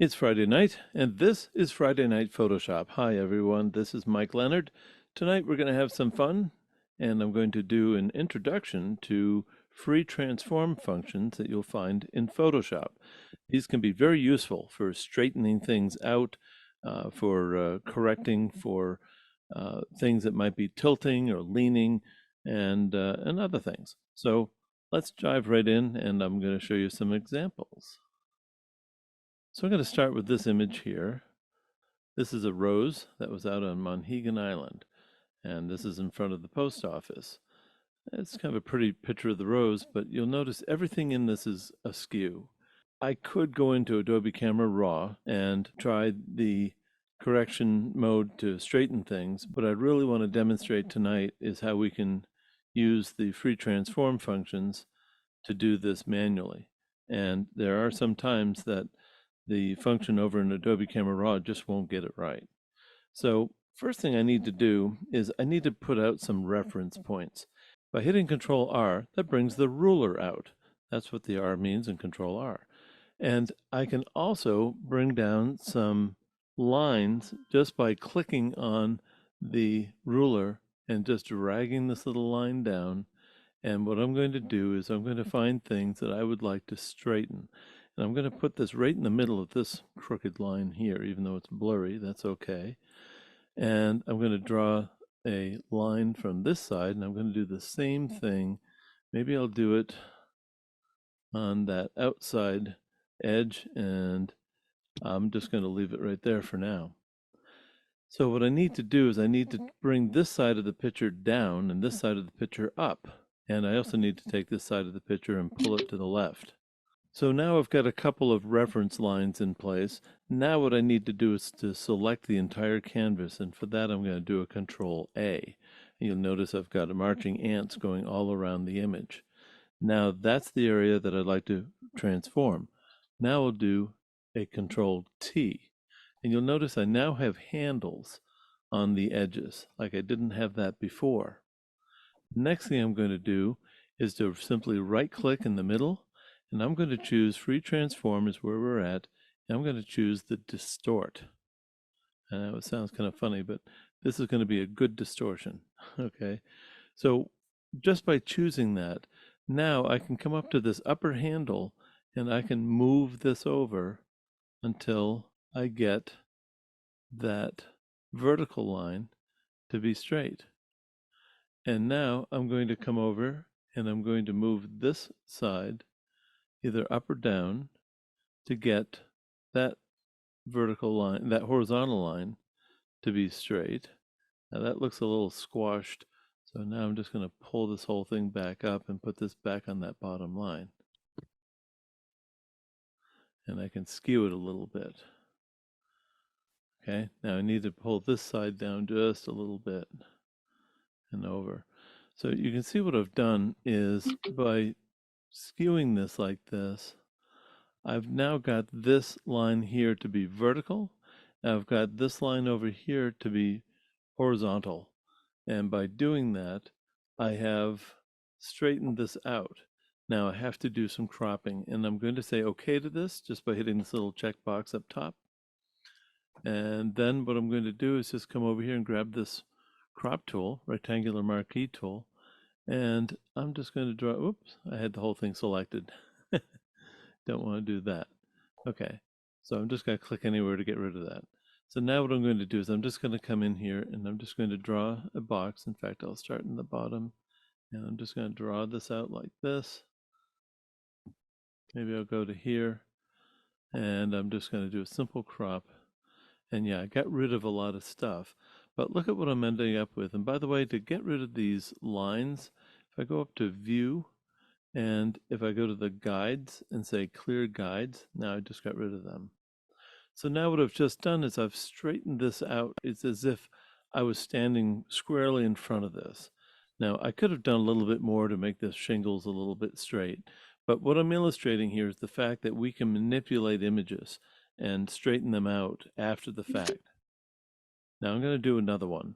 It's Friday night, and this is Friday Night Photoshop. Hi, everyone. This is Mike Leonard. Tonight we're going to have some fun, and I'm going to do an introduction to free transform functions that you'll find in Photoshop. These can be very useful for straightening things out, for correcting for things that might be tilting or leaning, and other things. So let's dive right in, and I'm going to show you some examples. So I'm going to start with this image here. This is a rose that was out on Monhegan Island, and this is in front of the post office. It's kind of a pretty picture of the rose, but you'll notice everything in this is askew. I could go into Adobe Camera Raw and try the correction mode to straighten things, but I really want to demonstrate tonight is how we can use the free transform functions to do this manually. And there are some times that the function over in Adobe Camera Raw just won't get it right. So first thing I need to do is I need to put out some reference points. By hitting Control R, that brings the ruler out. That's what the R means in Control R. And I can also bring down some lines just by clicking on the ruler and just dragging this little line down. And what I'm going to do is I'm going to find things that I would like to straighten. And I'm going to put this right in the middle of this crooked line here, even though it's blurry, that's okay. And I'm going to draw a line from this side, and I'm going to do the same thing. Maybe I'll do it on that outside edge, and I'm just going to leave it right there for now. So what I need to do is I need to bring this side of the picture down and this side of the picture up. And I also need to take this side of the picture and pull it to the left. So now I've got a couple of reference lines in place. Now what I need to do is to select the entire canvas, and for that I'm going to do a Control A. And you'll notice I've got marching ants going all around the image. Now that's the area that I'd like to transform. Now I'll do a Control T. And you'll notice I now have handles on the edges, like I didn't have that before. Next thing I'm going to do is to simply right-click in the middle, and I'm going to choose Free Transform is where we're at, and I'm going to choose the Distort. And that sounds kind of funny, but this is going to be a good distortion, okay? So just by choosing that, now I can come up to this upper handle, and I can move this over until I get that vertical line to be straight. And now I'm going to come over, and I'm going to move this side either up or down to get that vertical line, that horizontal line, to be straight. Now that looks a little squashed, so now I'm just going to pull this whole thing back up and put this back on that bottom line. And I can skew it a little bit. Okay, now I need to pull this side down just a little bit and over. So you can see what I've done is by skewing this like this, I've now got this line here to be vertical. I've got this line over here to be horizontal. And by doing that, I have straightened this out. Now I have to do some cropping, and I'm going to say okay to this just by hitting this little checkbox up top. And then what I'm going to do is just come over here and grab this crop tool, rectangular marquee tool, and I'm just going to draw, oops, I had the whole thing selected. Don't want to do that. Okay, so I'm just going to click anywhere to get rid of that. So now what I'm going to do is I'm just going to come in here and I'm just going to draw a box. In fact, I'll start in the bottom and I'm just going to draw this out like this. Maybe I'll go to here and I'm just going to do a simple crop. And yeah, I got rid of a lot of stuff. But look at what I'm ending up with. And by the way, to get rid of these lines, if I go up to View, and if I go to the guides and say Clear Guides, now I just got rid of them. So now what I've just done is I've straightened this out. It's as if I was standing squarely in front of this. Now I could have done a little bit more to make this shingles a little bit straight, but what I'm illustrating here is the fact that we can manipulate images and straighten them out after the fact. Now I'm going to do another one,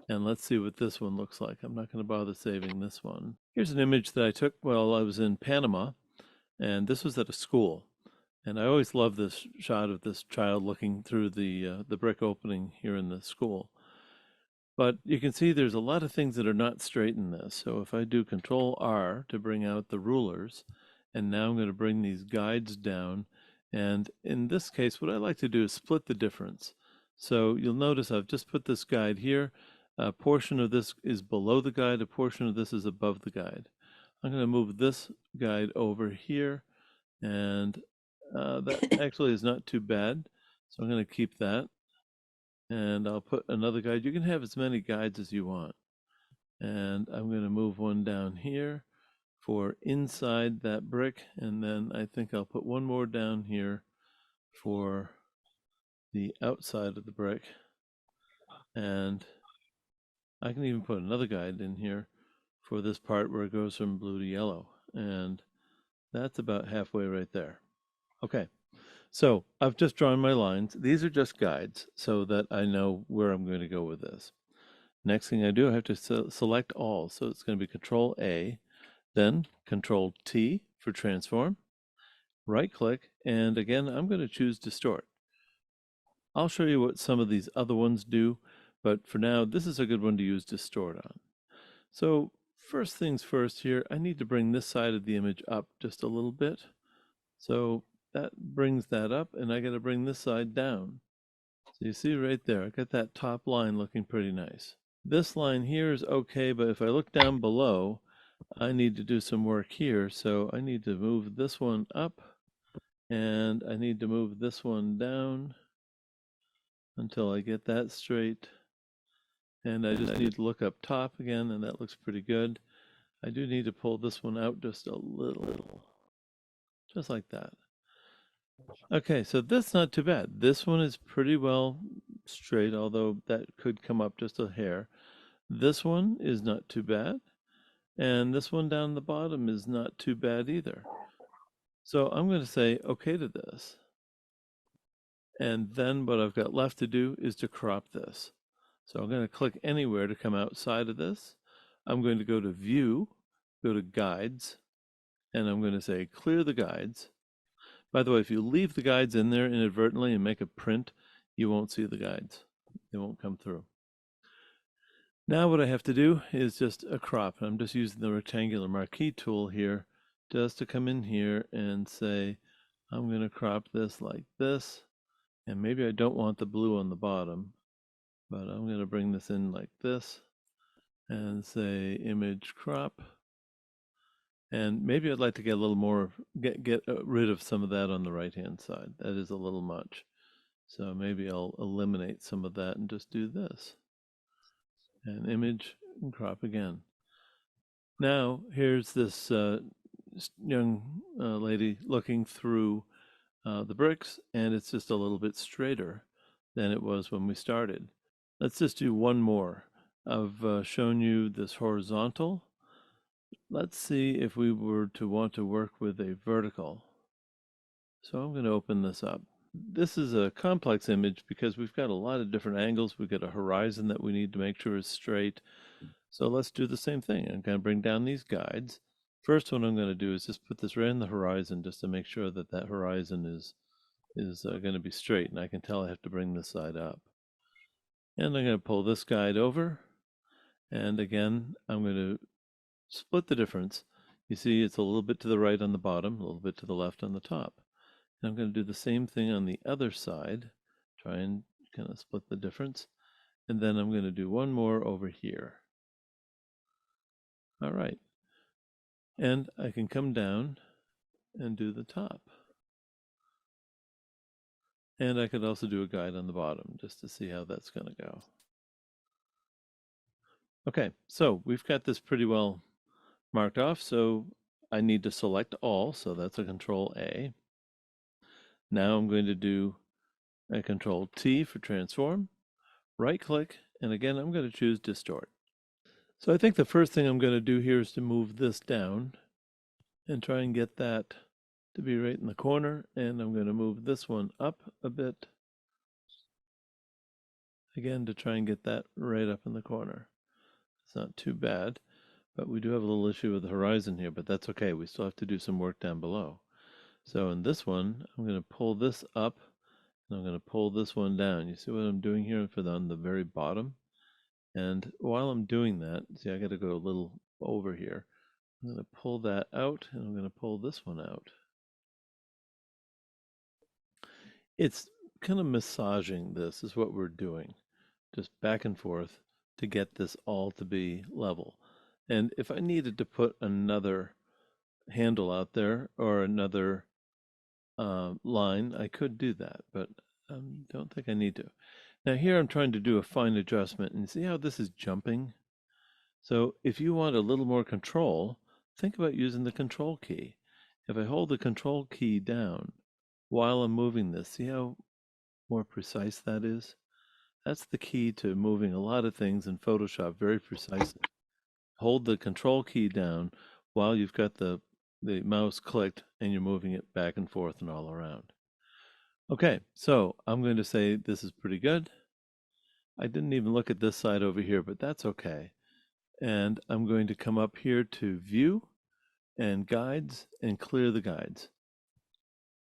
and let's see what this one looks like. I'm not going to bother saving this one. Here's an image that I took while I was in Panama, and this was at a school. And I always love this shot of this child looking through the brick opening here in the school. But you can see there's a lot of things that are not straight in this. So if I do Control R to bring out the rulers, and now I'm going to bring these guides down. And in this case, what I like to do is split the difference. So you'll notice I've just put this guide here. A portion of this is below the guide, a portion of this is above the guide. I'm going to move this guide over here, and that actually is not too bad. So I'm going to keep that. And I'll put another guide. You can have as many guides as you want. And I'm going to move one down here for inside that brick, and then I think I'll put one more down here for the outside of the brick. And I can even put another guide in here for this part where it goes from blue to yellow. And that's about halfway right there. Okay, so I've just drawn my lines. These are just guides so that I know where I'm going to go with this. Next thing I do, I have to select all. So it's going to be Control A, then Control T for transform, right click, and again, I'm going to choose distort. I'll show you what some of these other ones do, but for now, this is a good one to use distort on. So first things first here, I need to bring this side of the image up just a little bit. So that brings that up, and I got to bring this side down. So you see right there, I got that top line looking pretty nice. This line here is okay, but if I look down below, I need to do some work here. So I need to move this one up, and I need to move this one down until I get that straight. And I just need to look up top again, and that looks pretty good. I do need to pull this one out just a little, just like that. Okay, so that's not too bad. This one is pretty well straight, although that could come up just a hair. This one is not too bad. And this one down the bottom is not too bad either. So I'm going to say okay to this. And then what I've got left to do is to crop this. So I'm going to click anywhere to come outside of this. I'm going to go to View, go to Guides, and I'm going to say clear the guides. By the way, if you leave the guides in there inadvertently and make a print, you won't see the guides. They won't come through. Now what I have to do is just a crop. I'm just using the rectangular marquee tool here just to come in here and say, I'm going to crop this like this. And maybe I don't want the blue on the bottom, but I'm going to bring this in like this and say image crop. And maybe I'd like to get a little more, get rid of some of that on the right-hand side. That is a little much. So maybe I'll eliminate some of that and just do this. And image and crop again. Now, here's this young lady looking through the bricks, and it's just a little bit straighter than it was when we started. Let's just do one more. I've shown you this horizontal. Let's see if we were to want to work with a vertical. So I'm going to open this up. This is a complex image because we've got a lot of different angles. We've got a horizon that we need to make sure is straight. So let's do the same thing. I'm going to bring down these guides. First one I'm going to do is just put this right in the horizon just to make sure that that horizon is going to be straight, and I can tell I have to bring this side up. And I'm going to pull this guide over, and again I'm going to split the difference. You see it's a little bit to the right on the bottom, a little bit to the left on the top. And I'm going to do the same thing on the other side, try and kind of split the difference, and then I'm going to do one more over here. All right, and I can come down and do the top. And I could also do a guide on the bottom just to see how that's going to go. Okay, so we've got this pretty well marked off, so I need to select all, so that's a Control A. Now I'm going to do a Control T for transform, right click, and again I'm going to choose distort. So I think the first thing I'm going to do here is to move this down and try and get that to be right in the corner, and I'm going to move this one up a bit again to try and get that right up in the corner. It's not too bad, but we do have a little issue with the horizon here, but that's okay. We still have to do some work down below. So in this one, I'm going to pull this up and I'm going to pull this one down. You see what I'm doing here on the very bottom? And while I'm doing that, see, I got to go a little over here. I'm going to pull that out and I'm going to pull this one out. It's kind of massaging this is what we're doing, just back and forth to get this all to be level. And if I needed to put another handle out there or another line, I could do that, but I don't think I need to. Now here I'm trying to do a fine adjustment, and see how this is jumping? So if you want a little more control, think about using the control key. If I hold the control key down while I'm moving this, see how more precise that is? That's the key to moving a lot of things in Photoshop very precisely. Hold the control key down while you've got the mouse clicked and you're moving it back and forth and all around. Okay, so I'm going to say this is pretty good. I didn't even look at this side over here, but that's okay. And I'm going to come up here to View and Guides and clear the guides.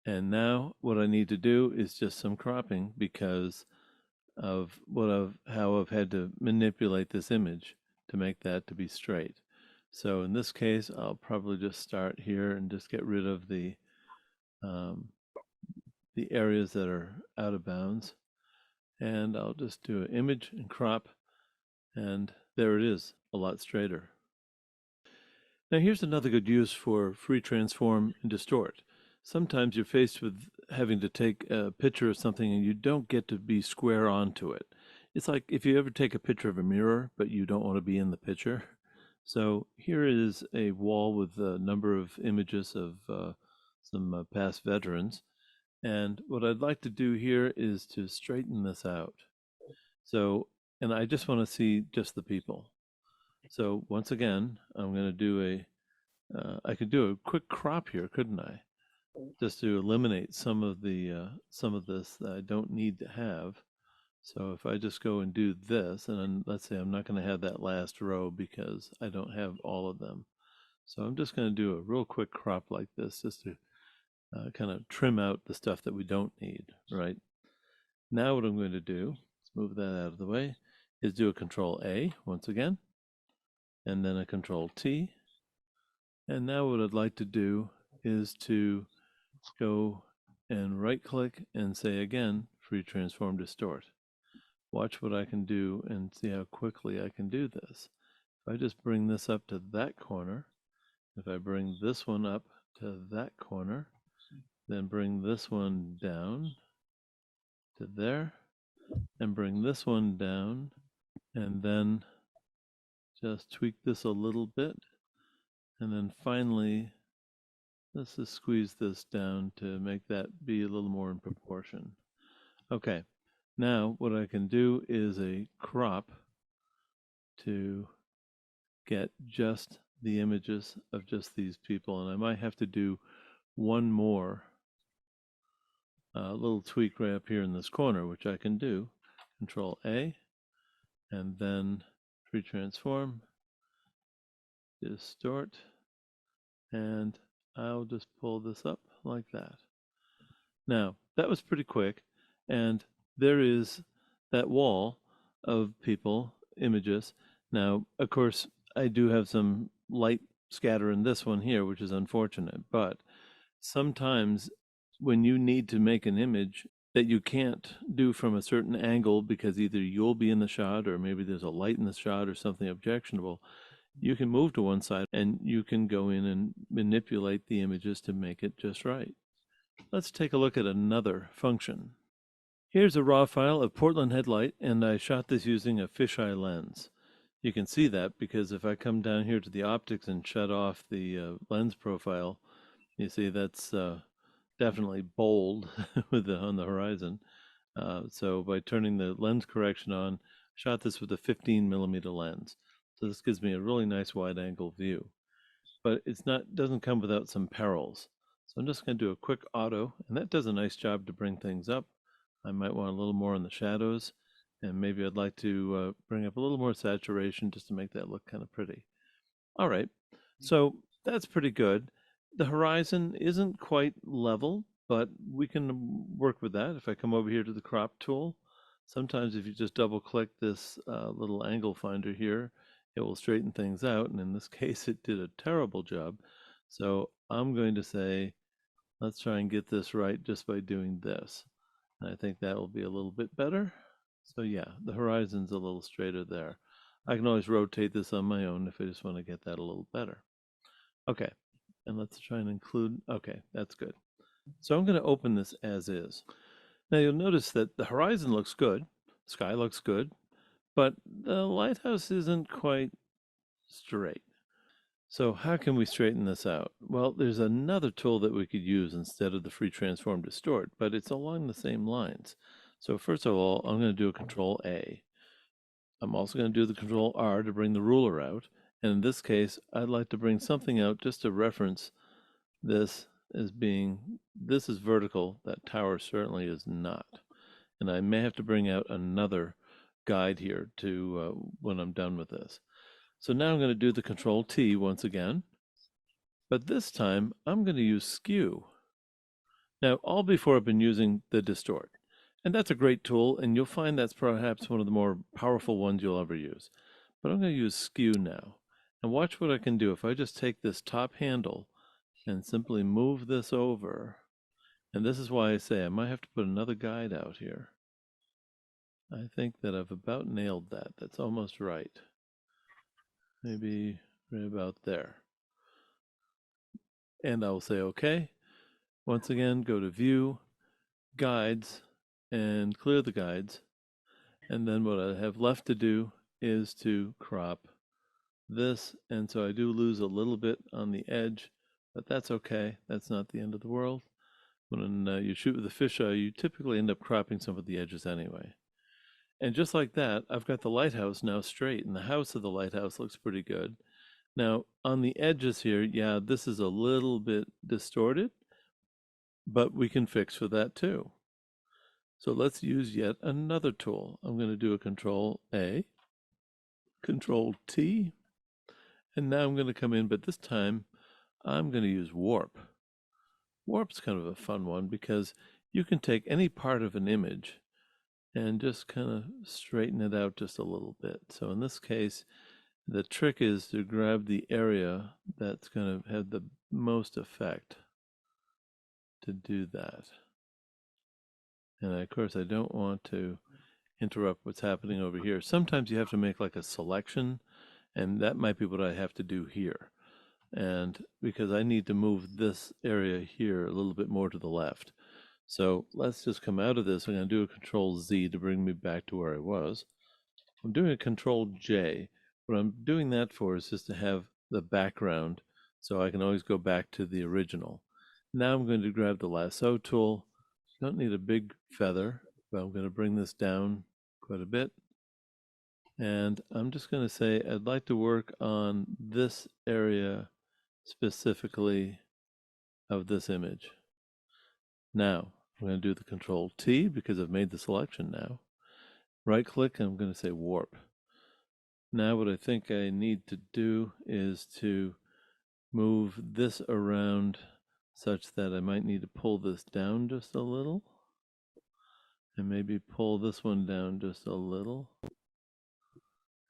And now what I need to do is just some cropping because of how I've had to manipulate this image to make that to be straight. So in this case, I'll probably just start here and just get rid of the areas that are out of bounds. And I'll just do an image and crop, and there it is, a lot straighter. Now here's another good use for free transform and distort. Sometimes you're faced with having to take a picture of something and you don't get to be square onto it. It's like if you ever take a picture of a mirror, but you don't want to be in the picture. So here is a wall with a number of images of some past veterans. And what I'd like to do here is to straighten this out. So, and I just want to see just the people. So once again, I'm going to do I could do a quick crop here, couldn't I? Just to eliminate some of this that I don't need to have. So if I just go and do this, and then let's say I'm not going to have that last row because I don't have all of them. So I'm just going to do a real quick crop like this just to kind of trim out the stuff that we don't need, right? Now what I'm going to do, let's move that out of the way, is do a Control A once again, and then a Control T. And now what I'd like to do is to go and right click and say again, Free Transform Distort. Watch what I can do and see how quickly I can do this. If I just bring this up to that corner, if I bring this one up to that corner, then bring this one down to there, and bring this one down, and then just tweak this a little bit, and then finally let's just squeeze this down to make that be a little more in proportion. Okay, now what I can do is a crop to get just the images of just these people, and I might have to do one more little tweak right up here in this corner, which I can do. Control A, and then free transform, distort, and I'll just pull this up like that. Now, that was pretty quick, and there is that wall of people, images. Now, of course, I do have some light scatter in this one here, which is unfortunate, but sometimes when you need to make an image that you can't do from a certain angle because either you'll be in the shot or maybe there's a light in the shot or something objectionable, you can move to one side and you can go in and manipulate the images to make it just right. Let's take a look at another function. Here's a raw file of Portland headlight, and I shot this using a fisheye lens. You can see that because if I come down here to the optics and shut off the lens profile, you see that's definitely bold with on the horizon. So by turning the lens correction on, I shot this with a 15mm lens. So this gives me a really nice wide angle view. But doesn't come without some perils. So I'm just going to do a quick auto, and that does a nice job to bring things up. I might want a little more in the shadows, and maybe I'd like to bring up a little more saturation just to make that look kind of pretty. All right, so that's pretty good. the horizon isn't quite level, but we can work with that. If I come over here to the crop tool, sometimes if you just double click this little angle finder here, it will straighten things out. And in this case, it did a terrible job. So I'm going to say, let's try and get this right just by doing this. And I think that will be a little bit better. So yeah, the horizon's a little straighter there. I can always rotate this on my own if I just want to get that a little better. Okay, and let's try and include, okay, that's good. So I'm going to open this as is. Now you'll notice that the horizon looks good, sky looks good, but the lighthouse isn't quite straight. So how can we straighten this out? Well, there's another tool that we could use instead of the free transform distort, but it's along the same lines. So first of all, I'm going to do a Control A. I'm also going to do the Control R to bring the ruler out. And in this case, I'd like to bring something out just to reference this as being, this is vertical, that tower certainly is not. And I may have to bring out another guide here to when I'm done with this. So now I'm going to do the Control T once again, but this time I'm going to use skew. Now, all before I've been using the distort, and that's a great tool, and you'll find that's perhaps one of the more powerful ones you'll ever use. But I'm going to use skew now, and watch what I can do if I just take this top handle and simply move this over. And this is why I say I might have to put another guide out here. I think that I've about nailed that. That's almost right. Maybe right about there. And I'll say OK. Once again, go to View, Guides, and clear the guides. And then what I have left to do is to crop this. And so I do lose a little bit on the edge, but that's okay. That's not the end of the world. When you shoot with a fisheye, you typically end up cropping some of the edges anyway. And just like that, I've got the lighthouse now straight, and the house of the lighthouse looks pretty good. Now, on the edges here, yeah, this is a little bit distorted, but we can fix for that too. So let's use yet another tool. I'm going to do a Control A, Control T, and now I'm going to come in, but this time I'm going to use Warp. Warp's kind of a fun one because you can take any part of an image and just kind of straighten it out just a little bit. So in this case, the trick is to grab the area that's going to have the most effect to do that. And of course, I don't want to interrupt what's happening over here. Sometimes you have to make like a selection, and that might be what I have to do here. And because I need to move this area here a little bit more to the left. So let's just come out of this. I'm going to do a Control Z to bring me back to where I was. I'm doing a Control J. What I'm doing that for is just to have the background so I can always go back to the original. Now I'm going to grab the lasso tool. Don't need a big feather, but I'm going to bring this down quite a bit. And I'm just going to say I'd like to work on this area specifically of this image. Now, I'm going to do the Control T because I've made the selection now. Right click and I'm going to say Warp. Now what I think I need to do is to move this around such that I might need to pull this down just a little. And maybe pull this one down just a little.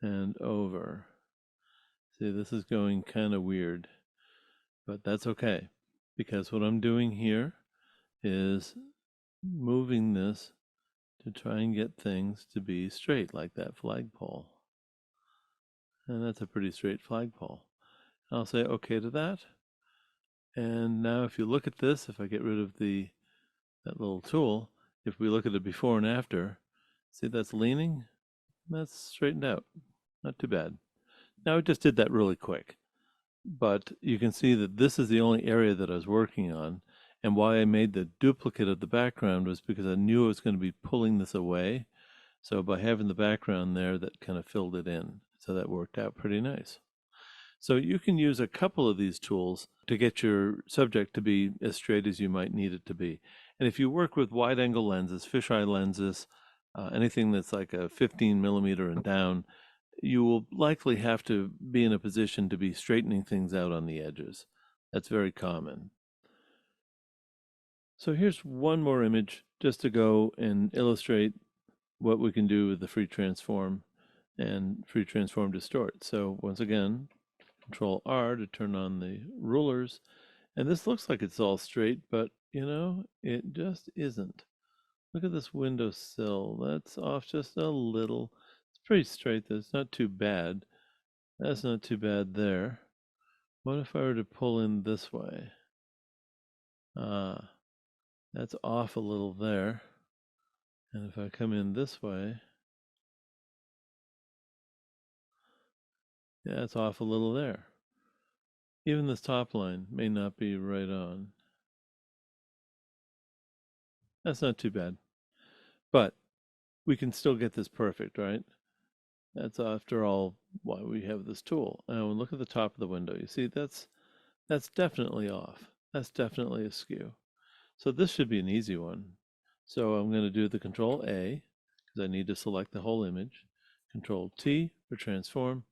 And over. See, this is going kind of weird. But that's okay. Because what I'm doing here is moving this to try and get things to be straight, like that flagpole. And that's a pretty straight flagpole. I'll say okay to that. And now if you look at this, if I get rid of that little tool, if we look at it before and after, see that's leaning? That's straightened out. Not too bad. Now it just did that really quick. But you can see that this is the only area that I was working on. And why I made the duplicate of the background was because I knew I was going to be pulling this away. So by having the background there, that kind of filled it in. So that worked out pretty nice. So you can use a couple of these tools to get your subject to be as straight as you might need it to be. And if you work with wide angle lenses, fisheye lenses, anything that's like a 15 millimeter and down, you will likely have to be in a position to be straightening things out on the edges. That's very common. So here's one more image just to go and illustrate what we can do with the free transform and free transform distort. So once again, Control R to turn on the rulers. And this looks like it's all straight, but you know, it just isn't. Look at this windowsill. That's off just a little. It's pretty straight. That's not too bad. That's not too bad there. What if I were to pull in this way? Ah, that's off a little there. And if I come in this way, yeah, it's off a little there. Even this top line may not be right on. That's not too bad. But we can still get this perfect, right? That's after all why we have this tool. Now look at the top of the window. You see that's definitely off. That's definitely askew. So this should be an easy one. So I'm going to do the Control A because I need to select the whole image. Control T for transform.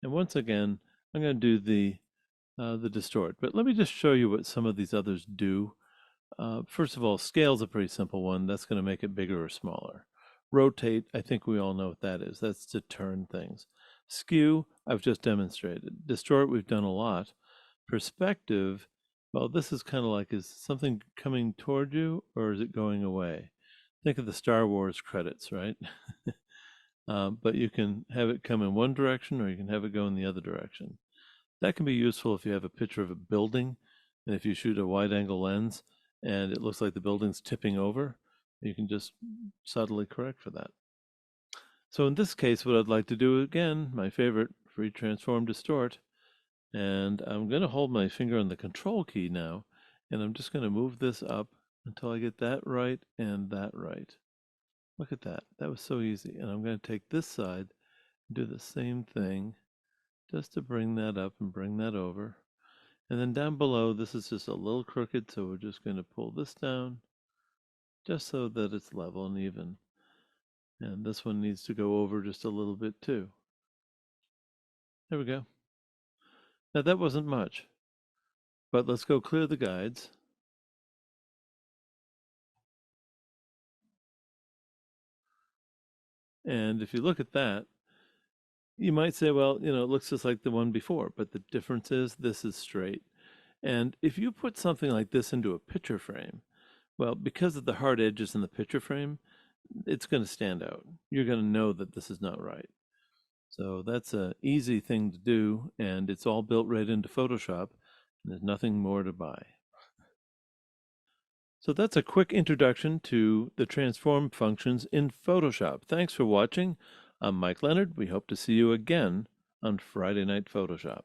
And once again, I'm going to do the distort. But let me just show you what some of these others do. First of all, scale is a pretty simple one. That's going to make it bigger or smaller. Rotate, I think we all know what that is. That's to turn things. Skew, I've just demonstrated. Distort, we've done a lot. Perspective, well, this is kind of like, is something coming toward you or is it going away? Think of the Star Wars credits, right? But you can have it come in one direction or you can have it go in the other direction. That can be useful if you have a picture of a building and if you shoot a wide angle lens and it looks like the building's tipping over, you can just subtly correct for that. So in this case, what I'd like to do again, my favorite, free transform distort, and I'm going to hold my finger on the control key now, and I'm just going to move this up until I get that right and that right. Look at that. That was so easy. And I'm going to take this side and do the same thing just to bring that up and bring that over. And then down below, this is just a little crooked, so we're just going to pull this down just so that it's level and even. And this one needs to go over just a little bit too. There we go. Now that wasn't much, but let's go clear the guides. And if you look at that, you might say, well, you know, it looks just like the one before, but the difference is this is straight. And if you put something like this into a picture frame, well, because of the hard edges in the picture frame, it's going to stand out. You're going to know that this is not right. So that's an easy thing to do, and it's all built right into Photoshop, and there's nothing more to buy. So that's a quick introduction to the transform functions in Photoshop. Thanks for watching. I'm Mike Leonard. We hope to see you again on Friday Night Photoshop.